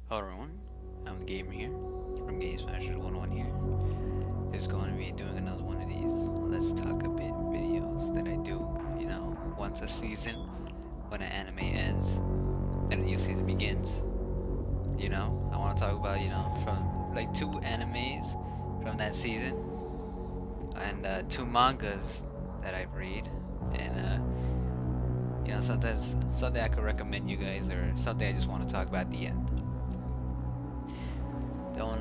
Hello everyone, I'm the Gamer here from Game Smashers 101 here. Just going to be doing another one of these Let's Talk a Bit videos that I do, once a season when an anime ends and a new season begins. I want to talk about, from like two animes from that season and two mangas that I've read. And, sometimes something I could recommend you guys or something I just want to talk about at the end. Don't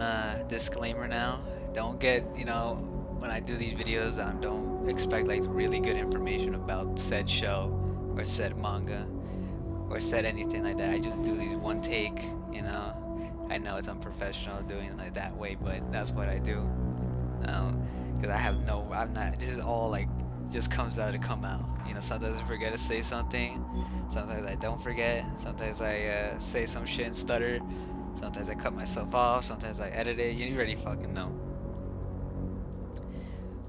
disclaimer now. Don't get when I do these videos. Don't expect like really good information about said show or said manga or said anything like that. I just do these one take. I know it's unprofessional doing it like that way, but that's what I do. Because I'm not. This is all like just comes out to come out. Sometimes I forget to say something. Sometimes I don't forget. Sometimes I say some shit and stutter. Sometimes I cut myself off, sometimes I edit it, you already fucking know.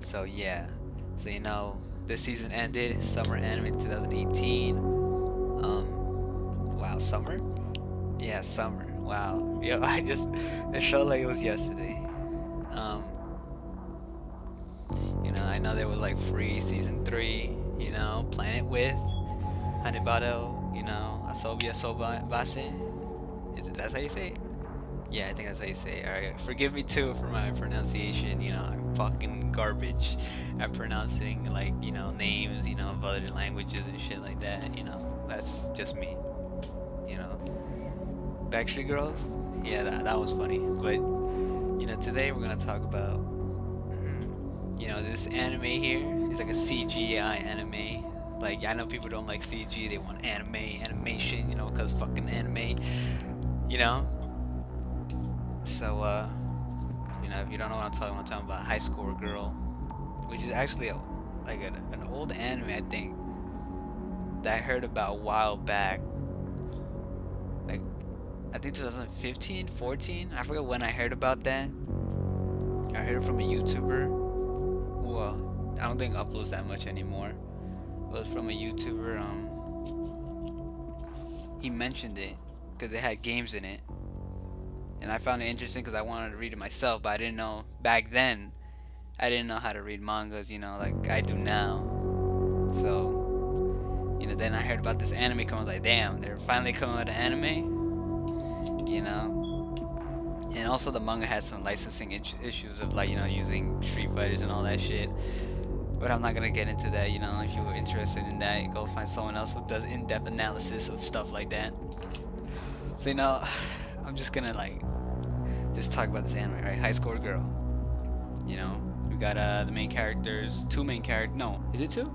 So yeah, this season ended, summer anime 2018. Wow, summer? Yeah, summer. Wow. Yo, it felt like it was yesterday. Um, I know there was like free season 3, Planet with, Hanebado, Asobi Asoba Base. That's how you say it? Yeah, I think that's how you say it. Alright, forgive me too for my pronunciation. I'm fucking garbage at pronouncing like, names, of other languages and shit like that. That's just me. You know, Backstreet Girls. Yeah, that was funny. But today we're gonna talk about, this anime here. It's like a CGI anime. Like I know people don't like CG. They want animation. Cause fucking anime. You know, So, if you don't know what I'm talking about High School Girl, which is actually an old anime, I think, that I heard about a while back. Like, I think 2015, 14. I forget when I heard about that. I heard it from a YouTuber who, I don't think uploads that much anymore. It was from a YouTuber. He mentioned it because it had games in it. And I found it interesting because I wanted to read it myself, but I didn't know back then. I didn't know how to read mangas, like I do now. So, then I heard about this anime coming. I was like, damn, they're finally coming with an anime. And also the manga has some licensing issues of like using Street Fighters and all that shit. But I'm not gonna get into that. If you were interested in that, go find someone else who does in-depth analysis of stuff like that. So I'm just gonna just talk about this anime, right? High Score Girl. We got the main characters, two main characters. No, is it two?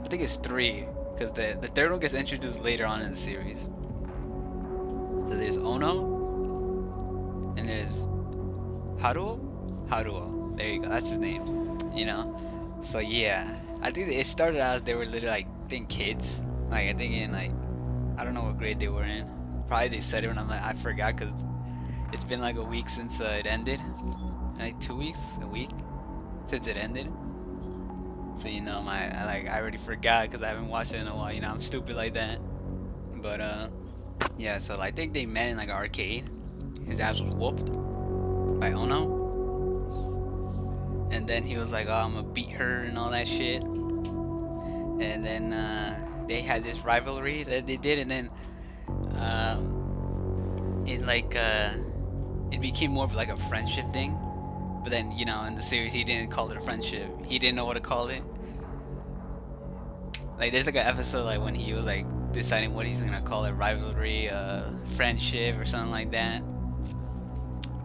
I think it's three, because the third one gets introduced later on in the series. So there's Ono, and there's Haruo. Haruo. There you go. That's his name. So yeah, I think it started out as they were literally like kids. Like I think in I don't know what grade they were in. Probably they said it when I forgot because it's been like a week since it ended. Like 2 weeks, a week since it ended. So I already forgot because I haven't watched it in a while. I'm stupid like that. But yeah. So I think they met in like an arcade. His ass was whooped by Ono, and then he was like, "Oh, I'm gonna beat her" and all that shit. And then they had this rivalry that they did, and then it became more of like a friendship thing. But then in the series he didn't call it a friendship. He didn't know what to call it. Like there's like an episode like when he was like deciding what he's gonna call it, rivalry, friendship, or something like that.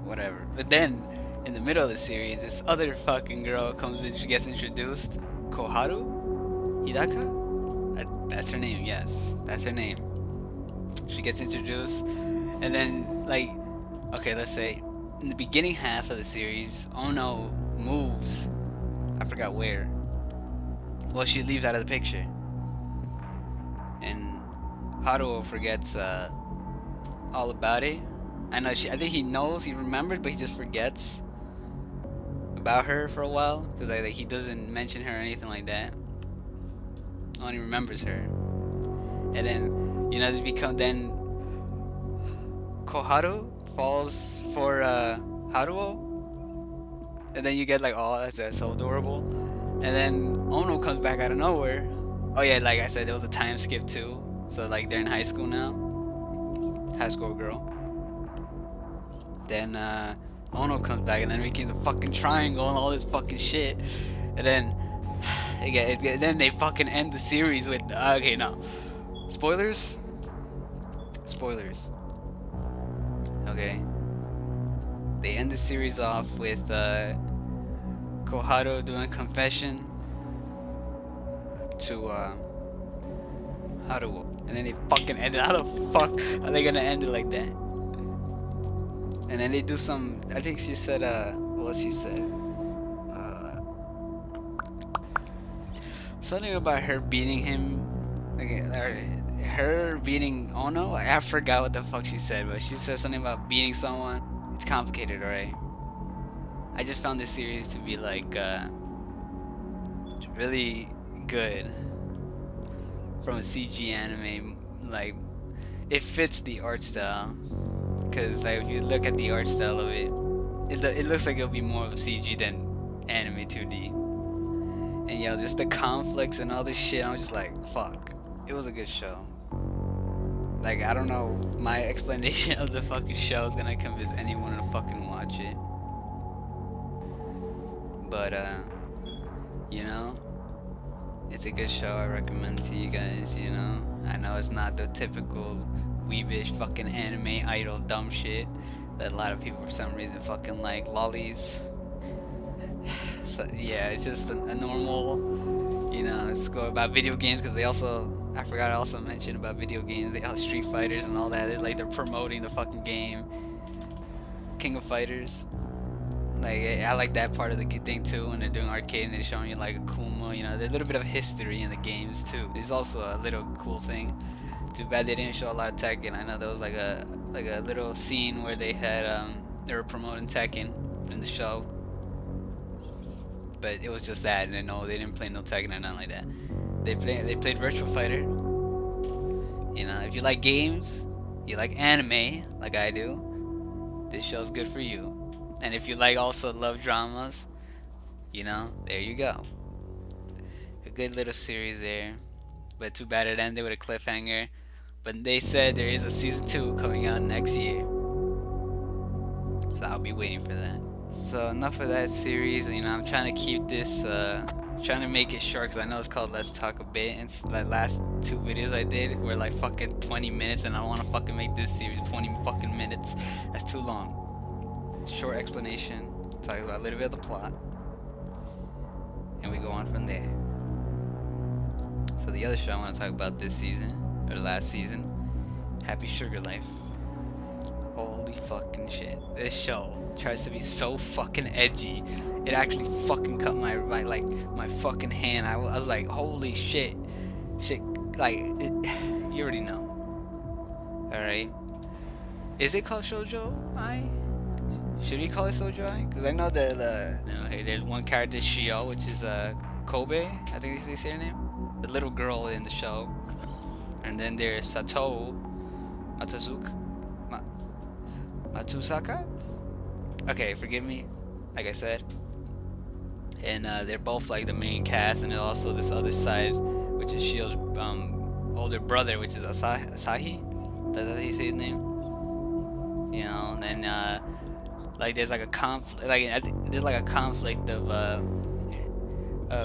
Whatever. But then in the middle of the series, this other fucking girl comes in. She gets introduced. Koharu Hidaka. That's her name. Yes, that's her name. She gets introduced, and then okay, let's say in the beginning half of the series, Ono moves. I forgot where. Well, she leaves out of the picture, and Haruo forgets all about it. I think he knows, he remembers, but he just forgets about her for a while because he doesn't mention her or anything like that. Only remembers her, and then they become then Koharu falls for Haruo, and then you get like, oh, that's so adorable. And then Ono comes back out of nowhere. Oh yeah, like I said, there was a time skip too. So like they're in high school now, high school girl. Then Ono comes back, and then it becomes a fucking triangle and all this fucking shit. And then then they fucking end the series with okay, no spoilers. Spoilers. Okay. They end the series off with Koharu doing confession to Haruo, and then they fucking end it. How the fuck are they gonna end it like that? And then they do some. I think she said what she said. Something about her beating him, like her beating Ono. I forgot what the fuck she said, but she said something about beating someone. It's complicated, alright? I just found this series to be like really good from a CG anime. Like it fits the art style, because like if you look at the art style of it, it looks like it'll be more of a CG than anime 2D. And yo, just the conflicts and all this shit, I'm just like, fuck. It was a good show. Like, I don't know, my explanation of the fucking show is gonna convince anyone to fucking watch it. But, you know, it's a good show. I recommend it to you guys, you know. I know it's not the typical weebish fucking anime idol dumb shit that a lot of people for some reason fucking like lollies. So, yeah, it's just a normal, you know, just go about video games, because they also, I forgot I also mentioned about video games, they have Street Fighters and all that. It's like they're promoting the fucking game, King of Fighters. Like, I like that part of the thing too, when they're doing arcade and they're showing you like Akuma, you know, there's a little bit of history in the games too. There's also a little cool thing. Too bad they didn't show a lot of Tekken. I know there was like a little scene where they had they were promoting Tekken in the show. But it was just that, and then no, they didn't play no Tekken or nothing like that. They played Virtua Fighter. You know, if you like games, you like anime, like I do, this show's good for you. And if you like also love dramas, you know, there you go. A good little series there. But too bad it ended with a cliffhanger. But they said there is a season 2 coming out next year. So I'll be waiting for that. So enough of that series. You know, I'm trying to keep this, trying to make it short, because I know it's called Let's Talk a Bit. And the last 2 videos I did were like fucking 20 minutes, and I don't want to fucking make this series 20 fucking minutes. That's too long. Short explanation, talk about a little bit of the plot, and we go on from there. So the other show I want to talk about this season, or the last season, Happy Sugar Life. Holy fucking shit. This show tries to be so fucking edgy. It actually fucking cut my fucking hand. I was like, holy shit. Shit, like, you already know. Alright. Is it called Shoujo Ai? Should we call it Shoujo Ai? Because I know that, hey, there's one character, Shio, which is, Kobe, I think they say her name. The little girl in the show. And then there's Sato Matsusaka? Okay, forgive me, like I said. And they're both like the main cast, and there's also this other side, which is Shio's older brother, which is Asahi. That's how you say his name. You know, and then like there's like a conflict, there's like a conflict of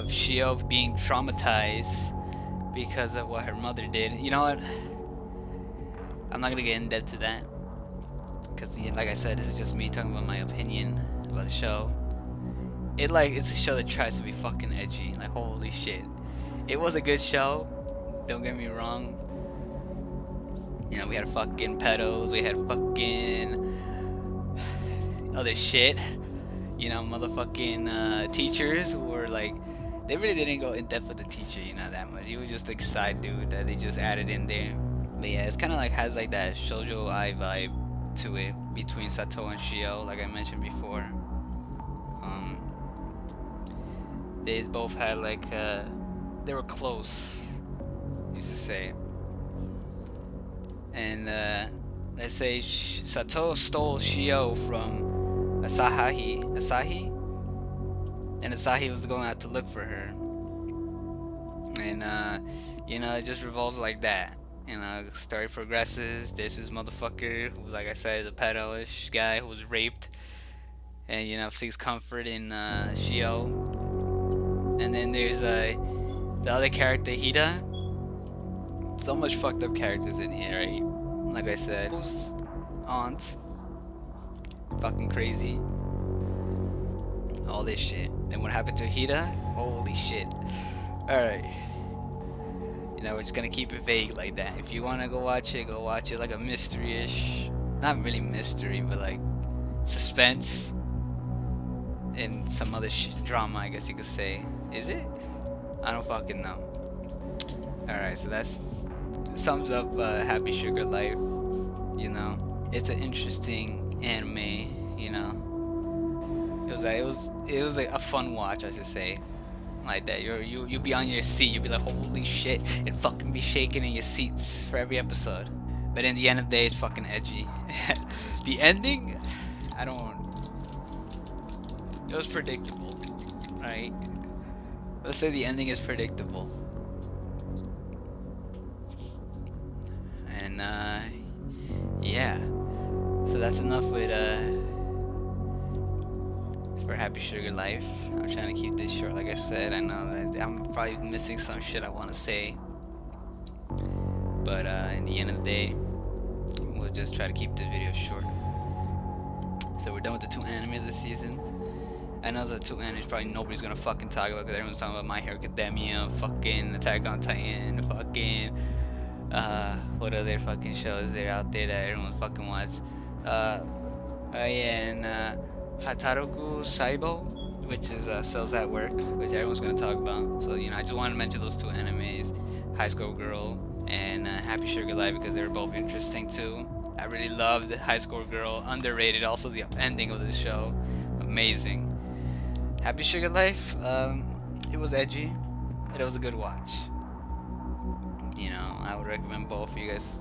Shio being traumatized because of what her mother did. You know what? I'm not gonna get in depth to that, because like I said, this is just me talking about my opinion about the show. It's a show that tries to be fucking edgy. Like, holy shit. It was a good show, don't get me wrong. You know, we had fucking pedos, we had fucking other shit. You know, motherfucking teachers who were like, they really didn't go in depth with the teacher, you know, that much. He was just like a side dude that they just added in there. But yeah, it's kind of like has like that Shoujo Ai vibe to it between Sato and Shio, like I mentioned before. They both had like they were close, used to say. And let's say Sato stole Shio from Asahi, and Asahi was going out to look for her, and it just revolves like that. Story progresses. There's this motherfucker who, like I said, is a pedo-ish guy who was raped, and seeks comfort in Shio. And then there's the other character, Hida. So much fucked up characters in here, right? Like I said, who's aunt, fucking crazy. All this shit. Then what happened to Hida? Holy shit. Alright. We're just gonna keep it vague like that. If you wanna go watch it, like a mystery-ish. Not really mystery, but like suspense. And some other drama, I guess you could say. Is it? I don't fucking know. Alright, so that's sums up Happy Sugar Life. It's an interesting anime. It was like a fun watch, I should say. Like that, you'll be on your seat. You'll be like, holy shit, it fucking be shaking in your seats for every episode. But in the end of the day, it's fucking edgy. The ending, I don't. It was predictable, right? Let's say the ending is predictable. And yeah. So that's enough with for Happy Sugar Life. I'm trying to keep this short, like I said. I know that I'm probably missing some shit I want to say, but in the end of the day, we'll just try to keep this video short. So we're done with the 2 animes this season. I know the 2 animes probably nobody's gonna fucking talk about, because everyone's talking about My Hero Academia, fucking Attack on Titan, fucking what other fucking shows there out there that everyone fucking watches. Yeah, and Hataroku Saibo, which is Cells at Work, which everyone's gonna talk about. So I just wanted to mention those 2 animes, High School Girl and Happy Sugar Life, because they were both interesting too. I really loved High School Girl, underrated. Also the ending of the show, amazing. Happy Sugar Life, it was edgy, but it was a good watch. I would recommend both of you guys,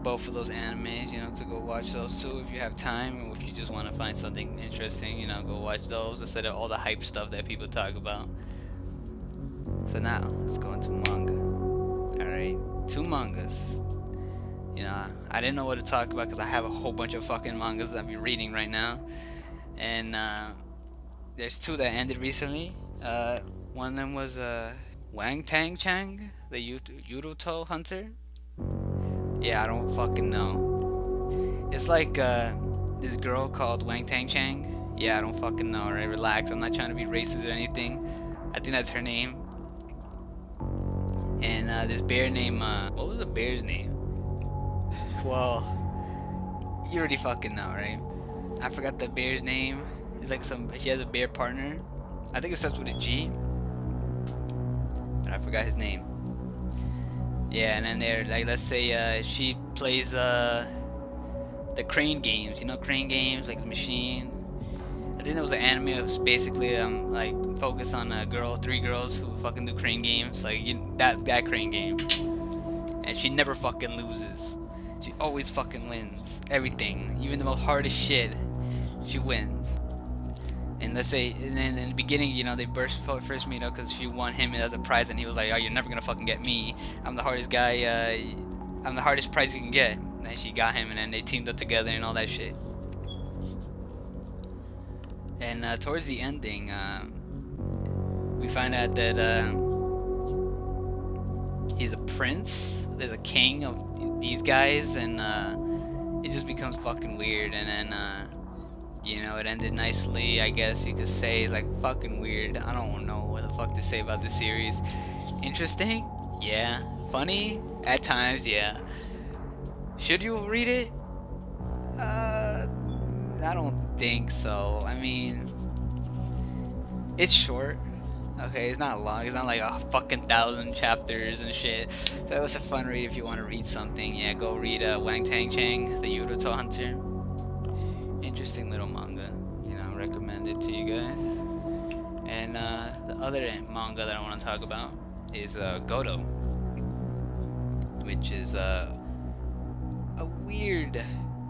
both of those animes, to go watch those too if you have time, or if you just want to find something interesting, go watch those instead of all the hype stuff that people talk about. So now, let's go into manga. Alright, 2 mangas. I didn't know what to talk about because I have a whole bunch of fucking mangas that I'm reading right now. And there's 2 that ended recently. One of them was Wang Tang Chang, the Yuruto Hunter. Yeah, I don't fucking know. It's like this girl called Wang Tang Chang. Yeah, I don't fucking know, right? Relax, I'm not trying to be racist or anything. I think that's her name. And this bear named, what was the bear's name? Well, you already fucking know, right? I forgot the bear's name. It's like she has a bear partner. I think it starts with a G. But I forgot his name. Yeah, and then there, like, let's say she plays the crane games. Crane games, like the machine. I think there was an anime that was basically like focused on 3 girls who fucking do crane games, like that crane game. And she never fucking loses. She always fucking wins everything, even the most hardest shit. She wins. And let's say, and then in the beginning, they first meet up because she won him as a prize, and he was like, "Oh, you're never gonna fucking get me. I'm the hardest guy. I'm the hardest prize you can get." And then she got him, and then they teamed up together and all that shit. And towards the ending, we find out that he's a prince. There's a king of these guys, and it just becomes fucking weird. And then it ended nicely, I guess you could say. Like, fucking weird. I don't know what the fuck to say about this series. Interesting? Yeah. Funny? At times, yeah. Should you read it? I don't think so. I mean, it's short. Okay, it's not long. It's not like a fucking 1,000 chapters and shit. That was a fun read if you want to read something. Yeah, go read Wang Tang Chang, the Yuruto Hunter. Interesting little manga. Recommend it to you guys. And the other manga that I want to talk about is Goto, which is a weird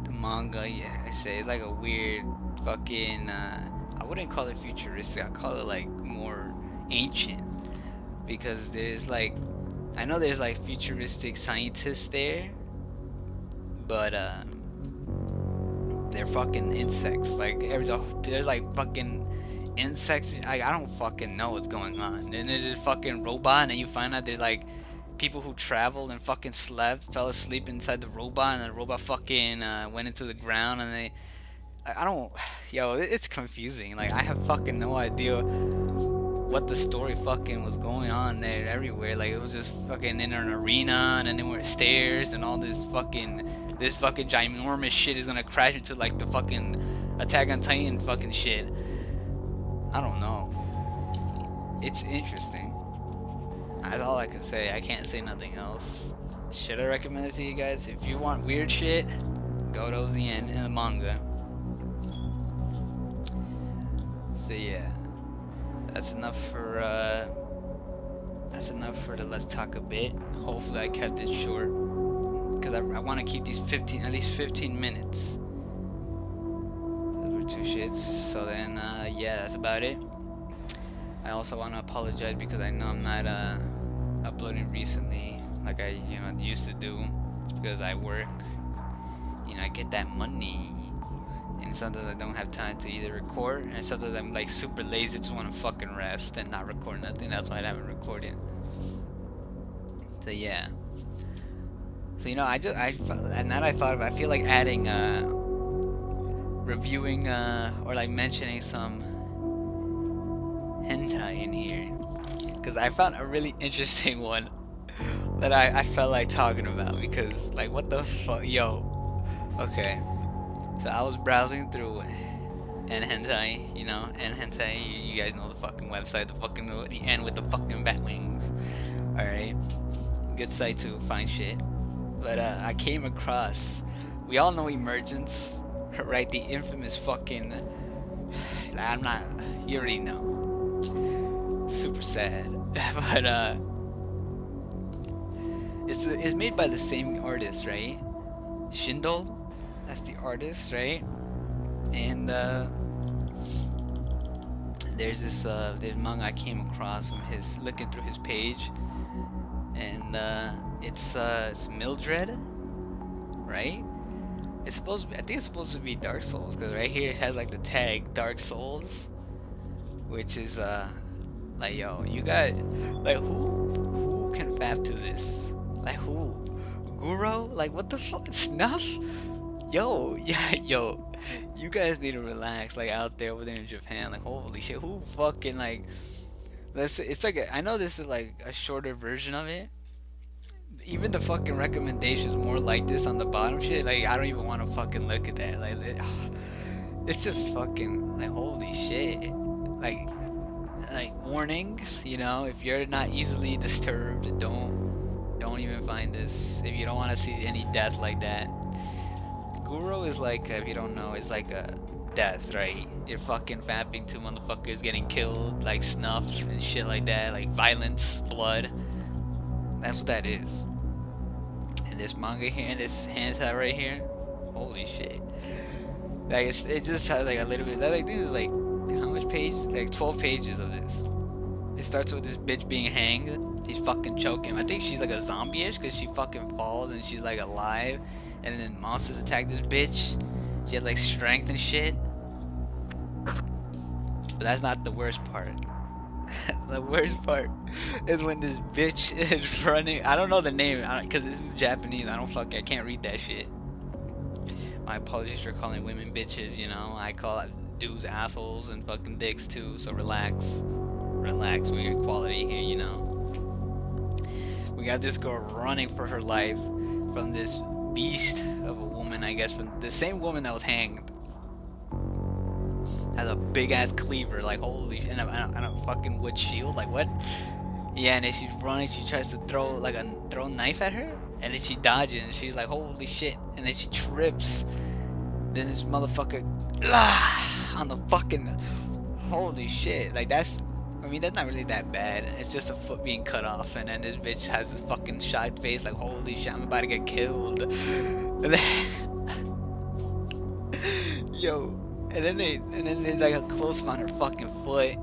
manga. Yeah, I say it's like a weird fucking. I wouldn't call it futuristic. I call it like more ancient because there's like, I know there's like futuristic scientists there, but they're fucking insects. Like there's like fucking insects. I don't fucking know what's going on. And there's a fucking robot, and then you find out there's like people who traveled and fucking slept, fell asleep inside the robot, and the robot fucking went into the ground, and they. I don't. Yo, it's confusing. Like I have fucking no idea what the story fucking was going on there everywhere. Like it was just fucking in an arena, and then there were stairs, and all this fucking ginormous shit is gonna crash into like the fucking Attack on Titan fucking shit. I don't know. It's interesting. That's all I can say. I can't say nothing else. Should I recommend it to you guys? If you want weird shit, go to OZN in the manga. So yeah, that's enough for the let's talk a bit. Hopefully I kept it short because I want to keep these at least 15 minutes. Those were two shits. So then yeah, that's about it. I also want to apologize because I know I'm not uploading recently like I used to do. It's because I work. I get that money. And sometimes I don't have time to either record, and sometimes I'm like super lazy, just want to fucking rest and not record nothing. That's why I haven't recorded. So yeah. So and now that I thought of it, I feel like adding reviewing or like mentioning some hentai in here, because I found a really interesting one that I felt like talking about, because like what the fuck, yo. Okay. So I was browsing through Hentai, Hentai, you guys know the fucking website, the N with the fucking bat wings. Alright. Good site to find shit. But I came across, we all know Emergence, right? The infamous fucking, you already know. Super sad. But it's made by the same artist, right? Shindle? That's the artist, right? And there's this manga I came across from looking through his page, and it's Mildred, right? I think it's supposed to be Dark Souls, because right here it has like the tag Dark Souls, which is like, yo, you got like who can fap to this? Like who? Guru? Like what the fuck? Snuff? Yo, yeah, yo, you guys need to relax, like out there over there in Japan. Like holy shit, who fucking like? It's like I know this is like a shorter version of it. Even the fucking recommendations more like this on the bottom shit. Like I don't even want to fucking look at that. Like it's just fucking like holy shit. Like warnings, if you're not easily disturbed, don't even find this. If you don't want to see any death like that. Guru is like, if you don't know, it's like a death, right? You're fucking fapping to motherfuckers getting killed, like snuff and shit like that, like violence, blood. That's what that is. And this manga here, and this hentai right here, holy shit. Like it just has like a little bit. Like this is like how much pages? Like 12 pages of this. It starts with this bitch being hanged. He's fucking choking. I think she's like a zombie-ish because she fucking falls and she's like alive. And then monsters attack this bitch. She had like strength and shit. But that's not the worst part. The worst part is when this bitch is running. I don't know the name because this is Japanese. I can't read that shit. My apologies for calling women bitches. I call dudes assholes and fucking dicks too. So relax, we're equality here. We got this girl running for her life from this beast of a woman, I guess, from the same woman that was hanged. Has a big ass cleaver, like holy, and a fucking wood shield, like what? Yeah, and then she's running. She tries to throw a knife at her, and then she dodges, and she's like holy shit, and then she trips. Then this motherfucker on the fucking holy shit, like that's not really that bad. It's just a foot being cut off, and then this bitch has this fucking shocked face, like holy shit, I'm about to get killed. And then, yo, and then there's like a close on her fucking foot,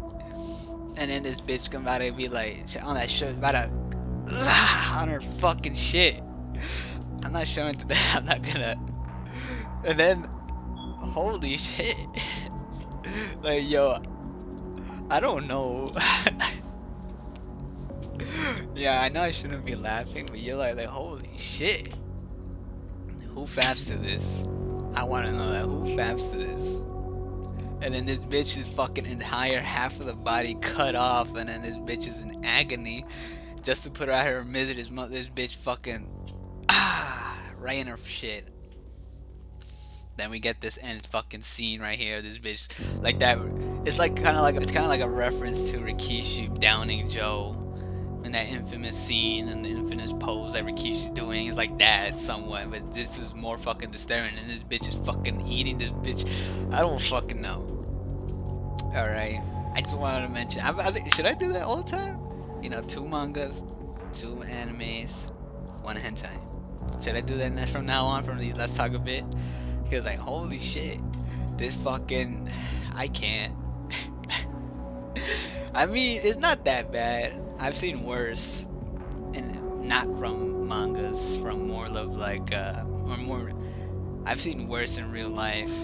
and then this bitch come out and be like on that shit about to on her fucking shit. I'm not showing to that. I'm not gonna. And then, holy shit, like yo, I don't know. Yeah, I know I shouldn't be laughing, but you're like holy shit. Who faps to this? I want to know that. Who faps to this? And then this bitch is fucking entire half of the body cut off, and then this bitch is in agony just to put her out her misery. This bitch fucking right in her shit. Then we get this end fucking scene right here. This bitch like that. It's like kind of like a reference to Rikishi downing Joe in that infamous scene and the infamous pose that Rikishi's doing. Is like that somewhat, but this was more fucking disturbing. And this bitch is fucking eating this bitch. I don't fucking know. All right, I just wanted to mention. I think, should I do that all the time? You know, 2 mangas, 2 animes, 1 hentai. Should I do that from now on? From these, let's talk a bit. Because like holy shit, this fucking I can't. I mean, it's not that bad. I've seen worse, and not from mangas, from more of like or more. I've seen worse in real life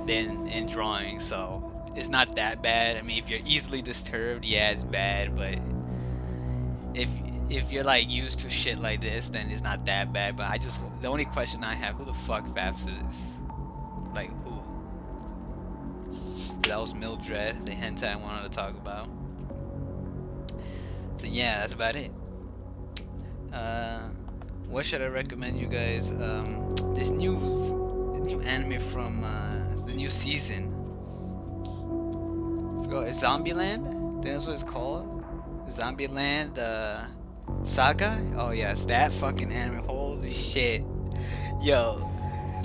than in drawing, so it's not that bad. I mean, if you're easily disturbed, yeah, it's bad. But if you're like used to shit like this, then it's not that bad. But the only question I have, who the fuck faps to this? Like who? So that was Mildred, the hentai I wanted to talk about. So yeah, that's about it. What should I recommend you guys? This new anime from the new season. I forgot, it's Zombieland? I think that's what it's called. Zombieland Saga? Oh yes, that fucking anime. Holy shit. Yo,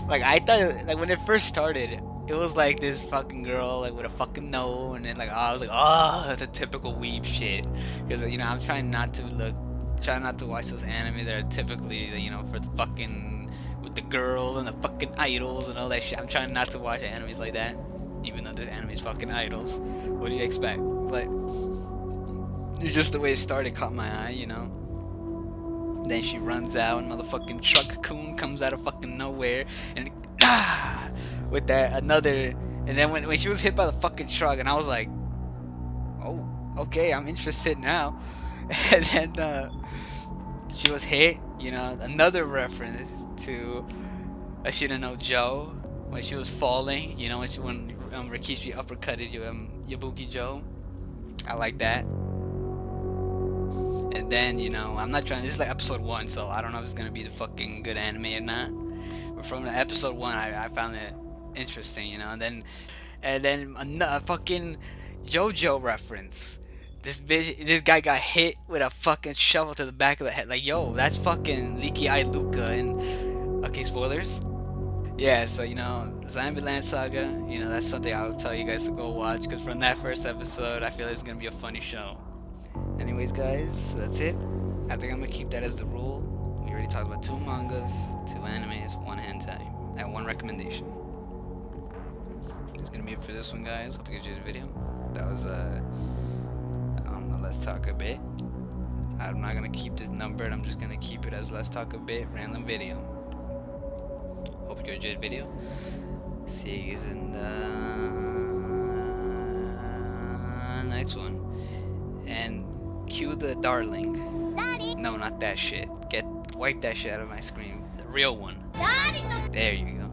like I thought, like when it first started, it was like this fucking girl like with a fucking nose, and then like I was like, oh, that's a typical weeb shit. Because you know I'm trying not to watch those animes that are typically you know for the fucking with the girl and the fucking idols and all that shit. I'm trying not to watch animes like that, even though this anime is fucking idols. What do you expect? But it's just the way it started caught my eye, you know. Then she runs out, and motherfucking truck coon comes out of fucking nowhere, and with that another. And then when she was hit by the fucking truck, and I was like, oh, okay, I'm interested now. And then she was hit, you know, another reference to Ashita no Joe when she was falling, you know, when Rikishi uppercutted Yabuki Joe. I like that. And then, you know, I'm not trying. This is like episode 1, so I don't know if it's gonna be the fucking good anime or not. But from the episode 1, I found it interesting, you know. And then a fucking JoJo reference. This guy got hit with a fucking shovel to the back of the head. Like, yo, that's fucking Leaky Eye Luca. And okay, spoilers. Yeah, so you know, Zombieland Saga. You know, that's something I would tell you guys to go watch. Because from that first episode, I feel it's gonna be a funny show. Anyways, guys, that's it. I think I'm gonna keep that as the rule. We already talked about 2 mangas, 2 animes, 1 hentai, and 1 recommendation. That's gonna be it for this one, guys. Hope you enjoyed the video. That was let's talk a bit. I'm not gonna keep this numbered. I'm just gonna keep it as let's talk a bit random video. Hope you enjoyed the video. See you guys in the next one. And cue the darling. Daddy. No, not that shit. Wipe that shit out of my screen. The real one. Daddy. There you go.